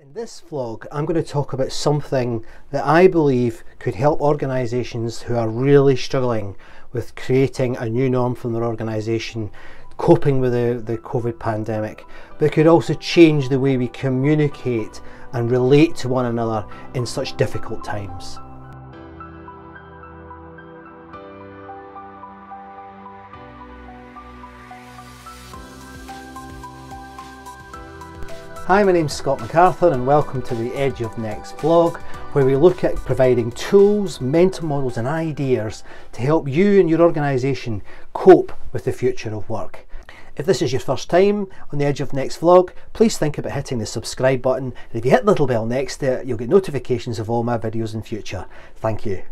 In this vlog, I'm going to talk about something that I believe could help organisations who are really struggling with creating a new norm for their organisation, coping with the COVID pandemic, but could also change the way we communicate and relate to one another in such difficult times. Hi, my name's Scott McArthur and welcome to the Edge of Next vlog, where we look at providing tools, mental models and ideas to help you and your organisation cope with the future of work. If this is your first time on the Edge of Next vlog, please think about hitting the subscribe button, and if you hit the little bell next to it, you'll get notifications of all my videos in future. Thank you.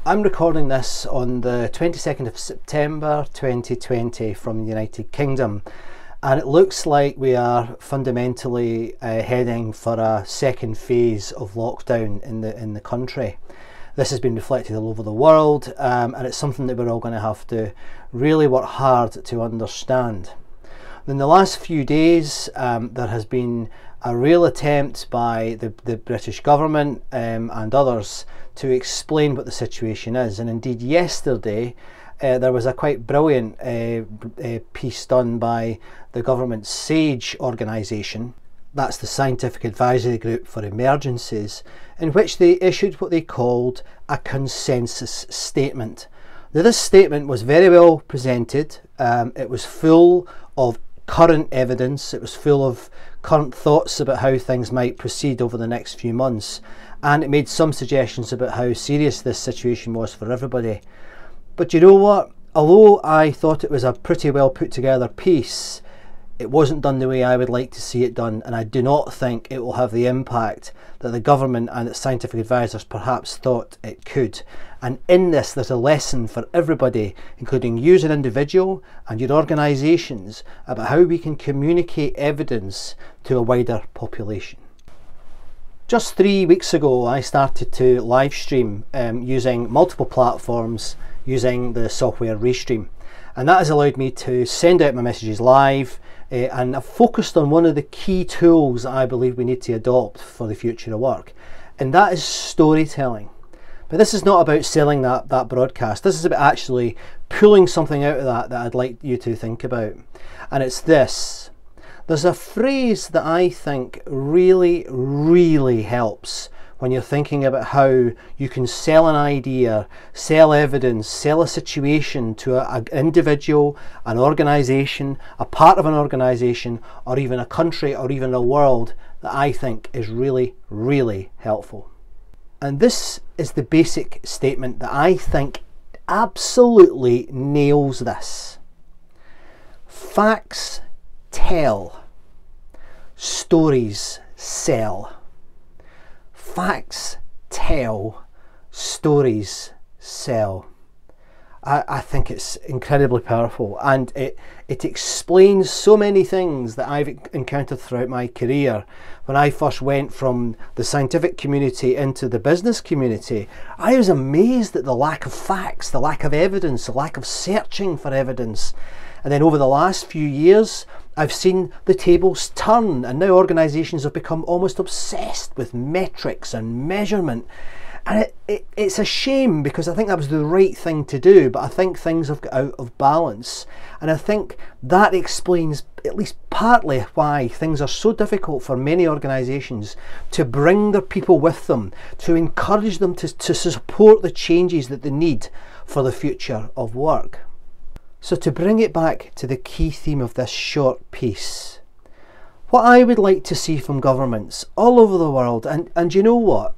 I'm recording this on the 22nd of September 2020 from the United Kingdom. And it looks like we are fundamentally heading for a second phase of lockdown in the country. This has been reflected all over the world, and it's something that we're all going to have to really work hard to understand. In the last few days, there has been a real attempt by the British government and others to explain what the situation is. And indeed, yesterday, there was a quite brilliant piece done by the government's SAGE organisation, that's the Scientific Advisory Group for Emergencies, in which they issued what they called a consensus statement. Now, this statement was very well presented. It was full of current evidence, it was full of current thoughts about how things might proceed over the next few months, and it made some suggestions about how serious this situation was for everybody. But you know what? Although I thought it was a pretty well put together piece, it wasn't done the way I would like to see it done, and I do not think it will have the impact that the government and its scientific advisors perhaps thought it could. And in this, there's a lesson for everybody, including you as an individual and your organisations, about how we can communicate evidence to a wider population. Just 3 weeks ago, I started to live stream using multiple platforms using the software Restream, and that has allowed me to send out my messages live, and I've focused on one of the key tools that I believe we need to adopt for the future of work, and that is storytelling. But this is not about selling that broadcast. This is about actually pulling something out of that I'd like you to think about, and it's this. There's a phrase that I think really helps when you're thinking about how you can sell an idea, sell evidence, sell a situation to an individual, an organisation, a part of an organisation, or even a country or even a world, that I think is really helpful. And this is the basic statement that I think absolutely nails this. Facts tell, stories sell. Facts tell, stories sell. I think it's incredibly powerful, and it explains so many things that I've encountered throughout my career. When I first went from the scientific community into the business community, I was amazed at the lack of facts, the lack of evidence, the lack of searching for evidence. And then over the last few years, I've seen the tables turn, and now organisations have become almost obsessed with metrics and measurement. And it's a shame, because I think that was the right thing to do, but I think things have got out of balance. And I think that explains at least partly why things are so difficult for many organisations to bring their people with them, to encourage them to support the changes that they need for the future of work. So to bring it back to the key theme of this short piece, what I would like to see from governments all over the world, and you know what?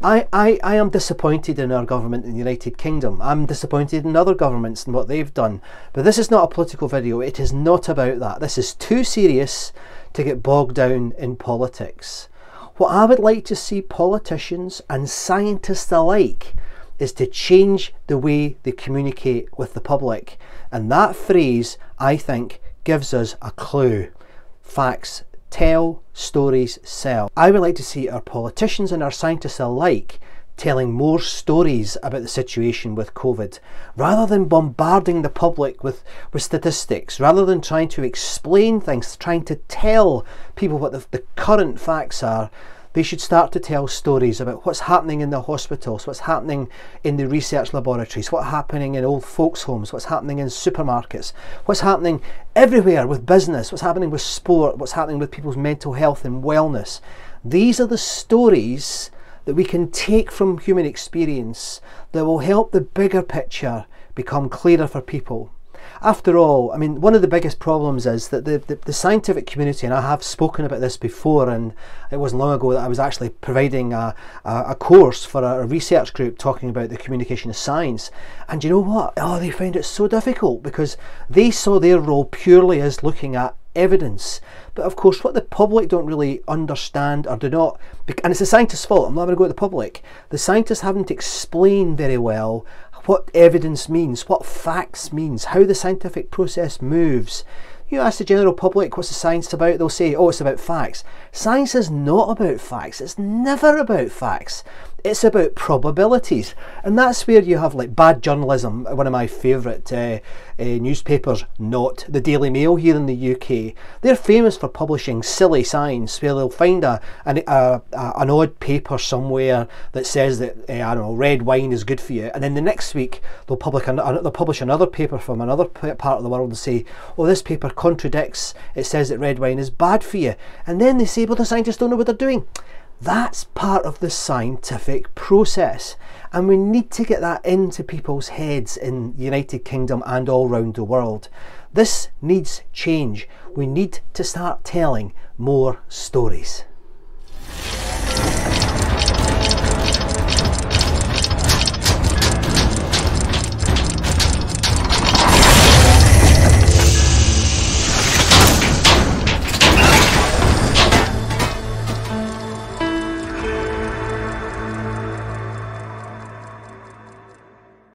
I am disappointed in our government in the United Kingdom. I'm disappointed in other governments and what they've done. But this is not a political video. It is not about that. This is too serious to get bogged down in politics. What I would like to see politicians and scientists alike is to change the way they communicate with the public. And that phrase, I think, gives us a clue. Facts tell, stories sell. I would like to see our politicians and our scientists alike telling more stories about the situation with COVID, rather than bombarding the public with statistics, rather than trying to explain things, trying to tell people what the current facts are. They should start to tell stories about what's happening in the hospitals, what's happening in the research laboratories, what's happening in old folks' homes, what's happening in supermarkets, what's happening everywhere with business, what's happening with sport, what's happening with people's mental health and wellness. These are the stories that we can take from human experience that will help the bigger picture become clearer for people. After all, I mean, one of the biggest problems is that the scientific community, and I have spoken about this before, and it wasn't long ago that I was actually providing a course for a research group talking about the communication of science. And you know what? Oh, they found it so difficult because they saw their role purely as looking at evidence. But of course, what the public don't really understand or do not, and it's the scientists' fault, I'm not going to go at the public, the scientists haven't explained very well what evidence means, what facts means, how the scientific process moves. You ask the general public what's the science about, they'll say, oh, it's about facts. Science is not about facts. It's never about facts. It's about probabilities. And that's where you have like bad journalism. One of my favourite newspapers, Not, the Daily Mail here in the UK. They're famous for publishing silly science, where they'll find an odd paper somewhere that says that, I don't know, red wine is good for you. And then the next week they'll publish another paper from another part of the world and say, oh, this paper contradicts, it says that red wine is bad for you. And then they say, well, the scientists don't know what they're doing. That's part of the scientific process, and we need to get that into people's heads in the United Kingdom and all around the world. This needs change. We need to start telling more stories.